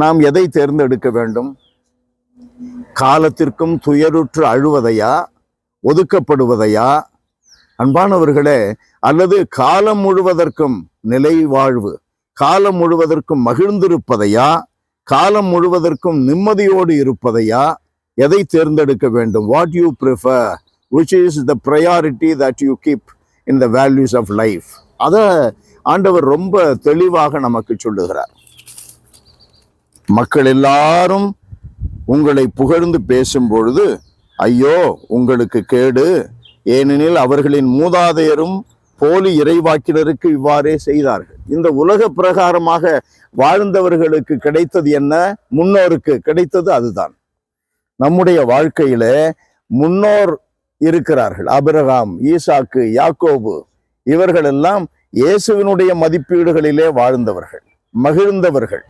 நாம் எதை தேர்ந்தெடுக்க வேண்டும்? காலத்திற்கும் துயருற்று அழுவதையா, ஒதுக்கப்படுவதையா அன்பானவர்களே, அல்லது காலம் முழுவதற்கும் நிலை வாழ்வு, காலம் முழுவதற்கும் மகிழ்ந்திருப்பதையா, காலம் முழுவதற்கும் நிம்மதியோடு இருப்பதையா, எதை தேர்ந்தெடுக்க வேண்டும்? What you prefer, which is the priority that you keep in the values of life? அதை ஆண்டவர் ரொம்ப தெளிவாக நமக்கு சொல்லுகிறார். மக்கள் எல்லாரும் உங்களை புகழ்ந்து பேசும் பொழுது ஐயோ உங்களுக்கு கேடு, ஏனெனில் அவர்களின் மூதாதையரும் போலி இறைவாக்கினருக்கு இவ்வாறே செய்தார்கள். இந்த உலக பிரகாரமாக வாழ்ந்தவர்களுக்கு கிடைத்தது என்ன? முன்னோருக்கு கிடைத்தது அதுதான். நம்முடைய வாழ்க்கையில முன்னோர் இருக்கிறார்கள். ஆபிரகாம், ஈசாக்கு, யாக்கோபு, இவர்கள் எல்லாம் இயேசுவினுடைய மதிப்பீடுகளிலே வாழ்ந்தவர்கள், மகிழ்ந்தவர்கள்.